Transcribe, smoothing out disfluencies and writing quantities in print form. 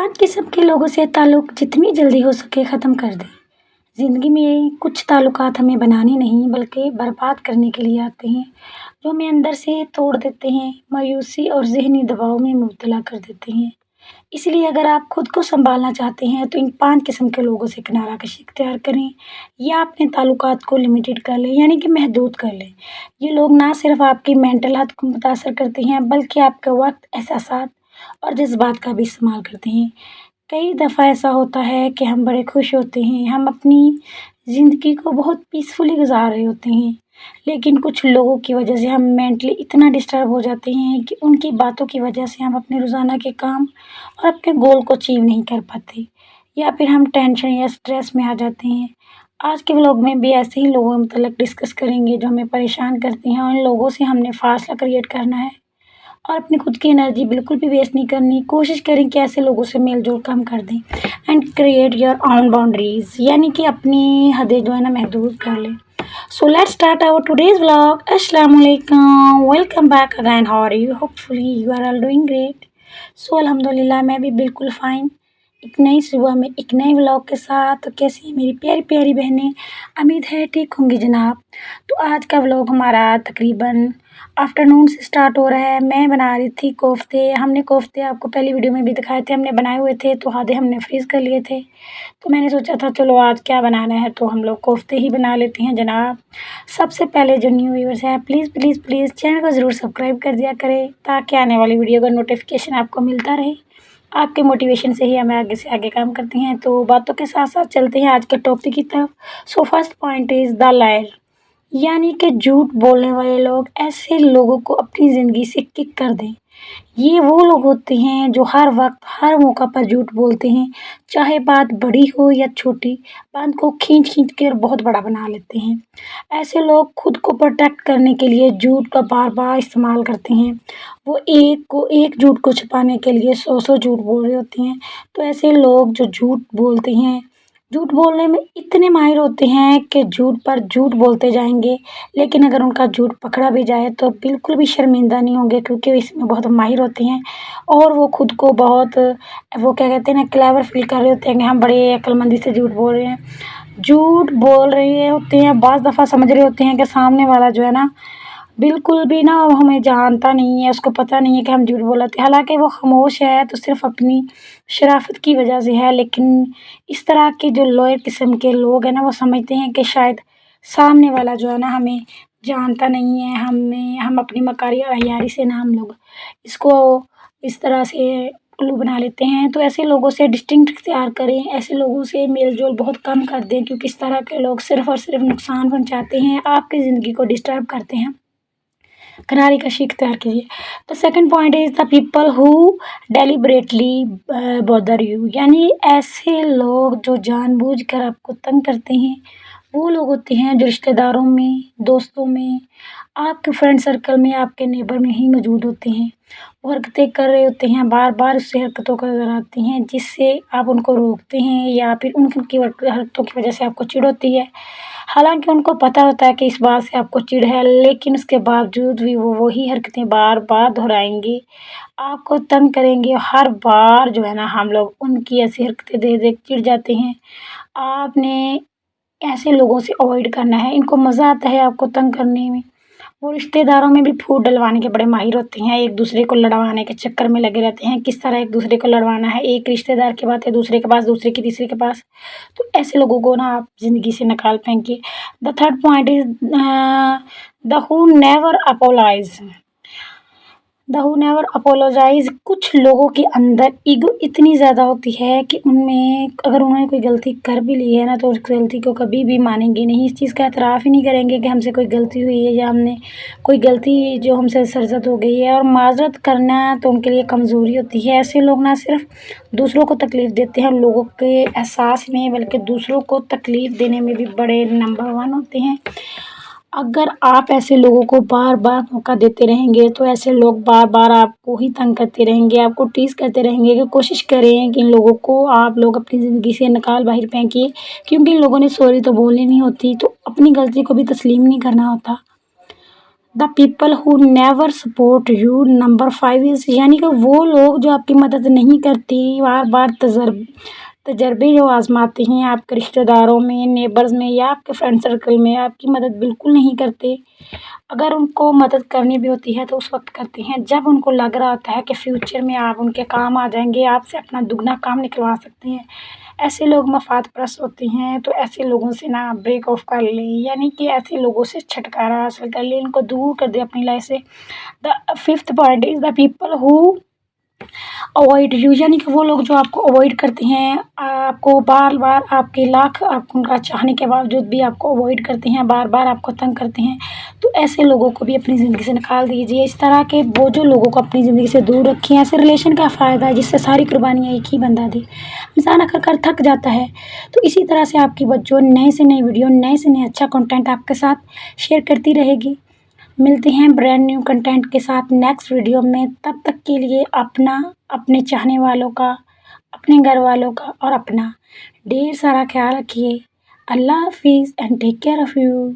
5 قسم کے لوگوں سے تعلق جتنی جلدی ہو سکے ختم کر دیں۔ زندگی میں کچھ تعلقات ہمیں بنانے نہیں بلکہ برباد کرنے کے لیے آتے ہیں، جو ہمیں اندر سے توڑ دیتے ہیں، مایوسی اور ذہنی دباؤ میں مبتلا کر دیتے ہیں۔ اس لیے اگر آپ خود کو سنبھالنا چاہتے ہیں تو ان 5 قسم کے لوگوں سے کنارہ کشی اختیار کریں یا اپنے تعلقات کو لمیٹڈ کر لیں، یعنی کہ محدود کر لیں۔ یہ لوگ نہ صرف آپ کی مینٹل ہیلتھ کو متاثر کرتے ہیں بلکہ آپ کے وقت، احساسات اور جذبات کا بھی استعمال کرتے ہیں۔ کئی دفعہ ایسا ہوتا ہے کہ ہم بڑے خوش ہوتے ہیں، ہم اپنی زندگی کو بہت پیسفلی گزار رہے ہوتے ہیں، لیکن کچھ لوگوں کی وجہ سے ہم مینٹلی اتنا ڈسٹرب ہو جاتے ہیں کہ ان کی باتوں کی وجہ سے ہم اپنے روزانہ کے کام اور اپنے گول کو اچیو نہیں کر پاتے، یا پھر ہم ٹینشن یا اسٹریس میں آ جاتے ہیں۔ آج کے ولاگ میں بھی ایسے ہی لوگوں متعلق ڈسکس کریں گے جو ہمیں پریشان کرتے ہیں، اور ان لوگوں سے ہم نے فاصلہ کریٹ کرنا ہے اور اپنی خود کی انرجی بالکل بھی ویسٹ نہیں کرنی۔ کوشش کریں کہ ایسے لوگوں سے میل جول کم کر دیں and create your own boundaries, یعنی کہ اپنی حدیں جو ہے نا محدود کر لیں۔ So let's start our today's vlog. السلام علیکم، welcome back again, how are you? Hopefully you are all doing great. So الحمدللہ میں بھی بالکل فائن، ایک نئی صبح میں ایک نئے ولاگ کے ساتھ۔ تو کیسی ہیں میری پیاری پیاری بہنیں؟ امید ہے ٹھیک ہوں گی جناب۔ تو آج کا ولاگ ہمارا تقریباً آفٹرنون سے اسٹارٹ ہو رہا ہے۔ میں بنا رہی تھی کوفتے۔ ہم نے کوفتے آپ کو پہلی ویڈیو میں بھی دکھائے تھے، ہم نے بنائے ہوئے تھے تو آدھے ہم نے فریز کر لیے تھے، تو میں نے سوچا تھا چلو آج کیا بنانا ہے تو ہم لوگ کوفتے ہی بنا لیتے ہیں جناب۔ سب سے پہلے جو نیو ویورز ہیں پلیز پلیز پلیز چینل کو ضرور سبسکرائب کر دیا کرے تاکہ آنے والی ویڈیو کا نوٹیفیکیشن آپ کو ملتا رہے۔ آپ کے موٹیویشن سے ہی ہمیں آگے سے آگے کام کرتے ہیں۔ تو باتوں کے ساتھ ساتھ چلتے ہیں آج کے ٹاپک کی طرف۔ So first point is the liar, یعنی کہ جھوٹ بولنے والے لوگ۔ ایسے لوگوں کو اپنی زندگی سے کک کر دیں۔ یہ وہ لوگ ہوتے ہیں جو ہر وقت ہر موقع پر جھوٹ بولتے ہیں، چاہے بات بڑی ہو یا چھوٹی، بات کو کھینچ کھینچ کے بہت بڑا بنا لیتے ہیں۔ ایسے لوگ خود کو پروٹیکٹ کرنے کے لیے جھوٹ کا بار بار استعمال کرتے ہیں۔ وہ ایک جھوٹ کو چھپانے کے لیے 100 جھوٹ بول رہے ہوتے ہیں۔ تو ایسے لوگ جو جھوٹ بولتے ہیں، جھوٹ بولنے میں اتنے ماہر ہوتے ہیں کہ جھوٹ پر جھوٹ بولتے جائیں گے، لیکن اگر ان کا جھوٹ پکڑا بھی جائے تو بالکل بھی شرمندہ نہیں ہوں گے، کیونکہ اس میں بہت ماہر ہوتے ہیں اور وہ خود کو بہت وہ کیا کہتے ہیں نا کلیور فیل کر رہے ہوتے ہیں کہ ہم بڑے عقل مندی سے جھوٹ بول رہے ہیں۔ جھوٹ بول رہے ہوتے ہیں، بعض دفعہ سمجھ رہے ہوتے ہیں کہ سامنے والا جو ہے نا بالکل بھی نا ہمیں جانتا نہیں ہے، اس کو پتہ نہیں ہے کہ ہم جھوٹ بول رہے تھے، حالانکہ وہ خاموش ہے تو صرف اپنی شرافت کی وجہ سے ہے۔ لیکن اس طرح کے جو لوئر قسم کے لوگ ہیں نا وہ سمجھتے ہیں کہ شاید سامنے والا جو ہے نا ہمیں جانتا نہیں ہے، ہم اپنی مکاری اور عیاری سے نا ہم لوگ اس کو اس طرح سے الو بنا لیتے ہیں۔ تو ایسے لوگوں سے ڈسٹنکٹ اختیار کریں، ایسے لوگوں سے میل جول بہت کم کر دیں، کیونکہ اس طرح کے لوگ صرف اور صرف نقصان پہنچاتے ہیں، آپ کی زندگی کو ڈسٹرب کرتے ہیں۔ کنارے کشی اختیار کیجیے۔ تو second point is the people who deliberately bother you, یعنی ایسے لوگ جو جان بوجھ کر آپ کو تنگ کرتے ہیں۔ وہ لوگ ہوتے ہیں جو رشتہ داروں میں، دوستوں میں، آپ کے فرینڈ سرکل میں، آپ کے نیبر میں ہی موجود ہوتے ہیں۔ وہ حرکتیں کر رہے ہوتے ہیں، بار بار اس سے حرکتوں کا نظر آتی ہیں، جس سے آپ ان کو روکتے ہیں یا پھر ان کی حرکتوں کی وجہ سے آپ کو چڑ ہوتی ہے۔ حالانکہ ان کو پتہ ہوتا ہے کہ اس بات سے آپ کو چڑ ہے، لیکن اس کے باوجود بھی وہ وہی حرکتیں بار بار دہرائیں گے، آپ کو تنگ کریں گے۔ ہر بار جو ہے نا ہم لوگ ان کی ایسی حرکتیں دیکھ دیکھ چڑ جاتے ہیں۔ آپ نے ایسے لوگوں سے اوائڈ کرنا ہے، ان کو مزہ آتا ہے آپ کو تنگ کرنے میں۔ وہ رشتہ داروں میں بھی پھوٹ ڈلوانے کے بڑے ماہر ہوتے ہیں، ایک دوسرے کو لڑوانے کے چکر میں لگے رہتے ہیں، کس طرح ایک دوسرے کو لڑوانا ہے، ایک رشتہ دار کے بعد دوسرے کے پاس، دوسرے کی تیسرے کے پاس۔ تو ایسے لوگوں کو نا آپ زندگی سے نکال پھینکیے۔ The third point is the who never apologize. کچھ لوگوں کے اندر ایگو اتنی زیادہ ہوتی ہے کہ ان میں اگر انہوں نے کوئی غلطی کر بھی لی ہے نا تو اس غلطی کو کبھی بھی مانیں گے نہیں، اس چیز کا اعتراف ہی نہیں کریں گے کہ ہم سے کوئی غلطی ہوئی ہے یا ہم نے کوئی غلطی جو ہم سے سرزد ہو گئی ہے، اور معذرت کرنا تو ان کے لیے کمزوری ہوتی ہے۔ ایسے لوگ نہ صرف دوسروں کو تکلیف دیتے ہیں لوگوں کے احساس میں، بلکہ دوسروں کو تکلیف دینے میں بھی بڑے نمبر 1 ہوتے ہیں۔ اگر آپ ایسے لوگوں کو بار بار موقع دیتے رہیں گے تو ایسے لوگ بار بار آپ کو ہی تنگ کرتے رہیں گے، آپ کو ٹیز کرتے رہیں گے۔ کہ کوشش کریں کہ ان لوگوں کو آپ لوگ اپنی زندگی سے نکال باہر پھینکیے، کیونکہ ان لوگوں نے سوری تو بولنی نہیں ہوتی، تو اپنی غلطی کو بھی تسلیم نہیں کرنا ہوتا۔ The people who never support you. Number 5 از یعنی کہ وہ لوگ جو آپ کی مدد نہیں کرتے، بار بار تجربے جو آزماتے ہیں آپ کے رشتہ داروں میں، نیبرز میں یا آپ کے فرینڈ سرکل میں، آپ کی مدد بالکل نہیں کرتے. اگر ان کو مدد کرنی بھی ہوتی ہے تو اس وقت کرتے ہیں جب ان کو لگ رہا ہوتا ہے کہ فیوچر میں آپ ان کے کام آ جائیں گے، آپ سے اپنا دگنا کام نکلوا سکتے ہیں. ایسے لوگ مفاد پرست ہوتے ہیں، تو ایسے لوگوں سے نا بریک آف کر لیں، یعنی کہ ایسے لوگوں سے چھٹکارا حاصل کر لیں، ان کو دور کر دیں اپنی لائف سے. دا 5th point is the people who avoid you یعنی کہ وہ لوگ جو آپ کو اوائڈ کرتے ہیں، آپ کو بار بار آپ کے لاکھ آپ ان کا چاہنے کے باوجود بھی آپ کو اوائڈ کرتے ہیں، بار بار آپ کو تنگ کرتے ہیں، تو ایسے لوگوں کو بھی اپنی زندگی سے نکال دیجیے. اس طرح کے وہ جو لوگوں کو اپنی زندگی سے دور رکھیں، ایسے ریلیشن کا فائدہ ہے جس سے ساری قربانیاں ایک ہی بندہ دے. انسان اکر کر تھک جاتا ہے. تو اسی طرح سے آپ کی بچوں نئے سے نئی ویڈیو، نئے سے نئے اچھا کنٹینٹ آپ کے ساتھ شیئر کرتی رہے گی. ملتے ہیں برانڈ نیو کنٹینٹ کے ساتھ نیکسٹ ویڈیو میں. تب تک کے لیے اپنا، اپنے چاہنے والوں کا، اپنے گھر والوں کا اور اپنا ڈھیر سارا خیال رکھیے. اللہ حافظ and take care of you.